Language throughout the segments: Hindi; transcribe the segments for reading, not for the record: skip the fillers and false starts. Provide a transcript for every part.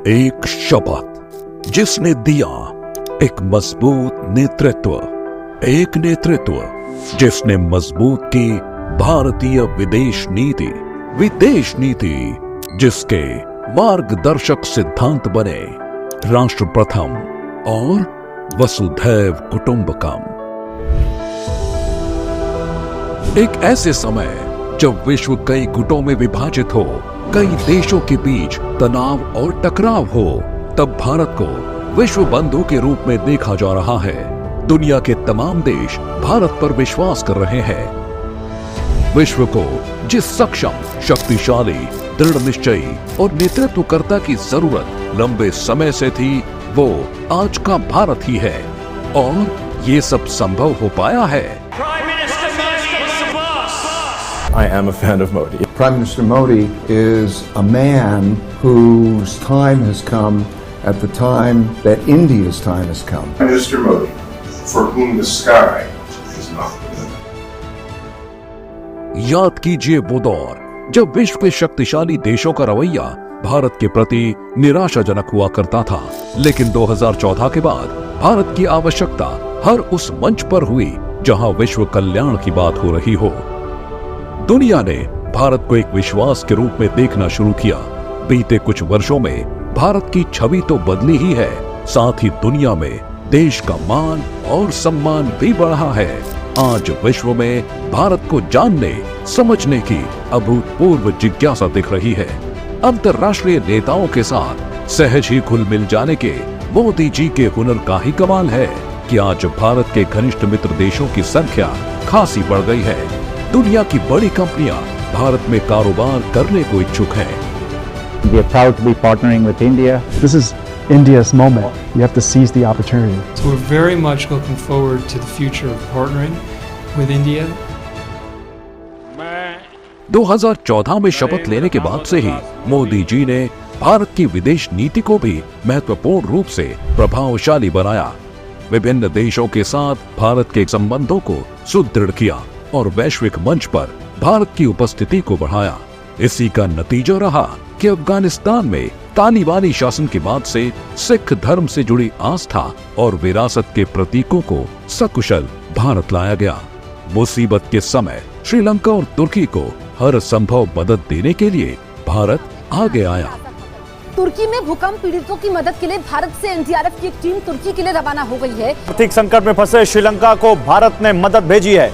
एक शपथ जिसने दिया एक मजबूत नेतृत्व, एक नेतृत्व जिसने मजबूत की भारतीय विदेश नीति जिसके मार्गदर्शक सिद्धांत बने राष्ट्र प्रथम और वसुधैव कुटुंबकम। एक ऐसे समय जब विश्व कई गुटों में विभाजित हो, कई देशों के बीच तनाव और टकराव हो, तब भारत को विश्व बंधु के रूप में देखा जा रहा है। दुनिया के तमाम देश भारत पर विश्वास कर रहे हैं। विश्व को जिस सक्षम, शक्तिशाली, दृढ़ निश्चयी और नेतृत्वकर्ता की जरूरत लंबे समय से थी, वो आज का भारत ही है। और ये सब संभव हो पाया है। I am a fan of Modi. Prime Minister Modi is a man whose time has come at the time that India's time has come. Prime Minister Modi, for whom the sky is not the limit. याद कीजिए वो दौर जब विश्व के शक्तिशाली देशों का रवैया भारत के प्रति निराशाजनक हुआ करता था, लेकिन 2014 के बाद भारत की आवश्यकता हर उस मंच पर हुई जहां विश्व कल्याण की बात हो रही हो। दुनिया ने भारत को एक विश्वास के रूप में देखना शुरू किया। बीते कुछ वर्षों में भारत की छवि तो बदली ही है, साथ ही दुनिया में देश का मान और सम्मान भी बढ़ा है। आज विश्व में भारत को जानने समझने की अभूतपूर्व जिज्ञासा दिख रही है। अंतर्राष्ट्रीय नेताओं के साथ सहज ही घुल मिल जाने के मोदी जी के हुनर का ही कमाल है कि आज भारत के घनिष्ठ मित्र देशों की संख्या खासी बढ़ गई है। दुनिया की बड़ी कंपनियां भारत में कारोबार करने को इच्छुक हैं। We are proud to be partnering with India. This is India's moment. You have to seize the opportunity. So we're very much looking forward to the future of partnering with India. 2014 में शपथ लेने के बाद से ही मोदी जी ने भारत की विदेश नीति को भी महत्वपूर्ण रूप से प्रभावशाली बनाया। विभिन्न देशों के साथ भारत के संबंधों को सुदृढ़ किया और वैश्विक मंच पर भारत की उपस्थिति को बढ़ाया। इसी का नतीजा रहा कि अफगानिस्तान में तालिबानी शासन के बाद से सिख धर्म से जुड़ी आस्था और विरासत के प्रतीकों को सकुशल भारत लाया गया। मुसीबत के समय श्रीलंका और तुर्की को हर संभव मदद देने के लिए भारत आगे आया। तुर्की में भूकंप पीड़ितों की मदद के लिए भारत से एनडीआरएफ की एक टीम तुर्की के लिए रवाना हो गई है। आर्थिक संकट में फंसे श्रीलंका को भारत ने मदद भेजी है।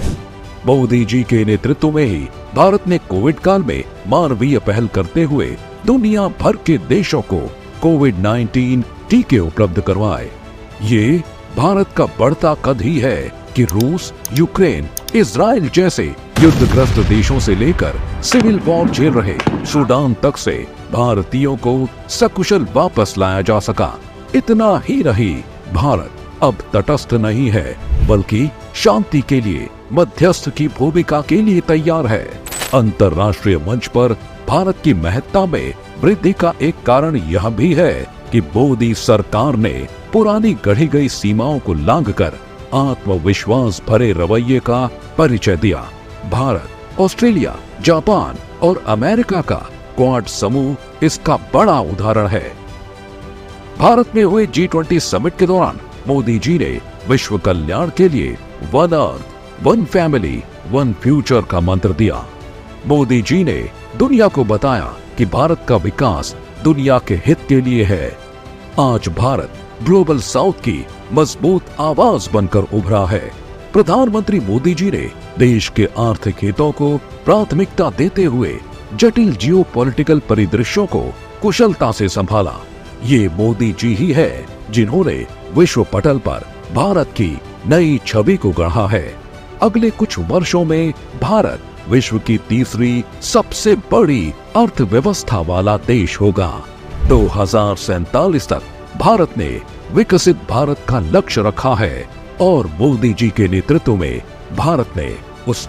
मोदी जी के नेतृत्व में ही भारत ने कोविड काल में मानवीय पहल करते हुए दुनिया भर के देशों को कोविड-19 टीके उपलब्ध करवाए। ये भारत का बढ़ता कद ही है कि रूस, यूक्रेन, इजराइल जैसे युद्धग्रस्त देशों से लेकर सिविल वॉर झेल रहे सूडान तक से भारतीयों को सकुशल वापस लाया जा सका। इतना ही नहीं, भारत अब तटस्थ नहीं है बल्कि शांति के लिए मध्यस्थ की भूमिका के लिए तैयार है। अंतर्राष्ट्रीय मंच पर भारत की महत्ता में वृद्धि का एक कारण यह भी है कि मोदी सरकार ने पुरानी गढ़ी गई सीमाओं को लांघकर आत्मविश्वास भरे रवैये का परिचय दिया। भारत, ऑस्ट्रेलिया, जापान और अमेरिका का क्वाड समूह इसका बड़ा उदाहरण है। भारत में हुए G20 समिट के दौरान मोदी जी ने विश्व कल्याण के लिए one earth, one family, one future का मंत्र दिया। मोदी जी ने दुनिया को बताया कि भारत का विकास दुनिया के हित के लिए है। आज भारत ग्लोबल साउथ की मजबूत आवाज बनकर उभरा है। प्रधानमंत्री मोदी जी ने देश के आर्थिक हितों को प्राथमिकता देते हुए जटिल जियोपॉलिटिकल परिदृश्यों को कुशलता से संभाला। ये मोदी जी ही है जिन्होंने विश्व पटल पर भारत की नई छवि को गढ़ा है। अगले कुछ वर्षों में भारत विश्व की तीसरी सबसे बड़ी अर्थव्यवस्था वाला देश होगा। 2047 तक भारत ने विकसित भारत का लक्ष्य रखा है और मोदी जी के नेतृत्व में भारत ने उस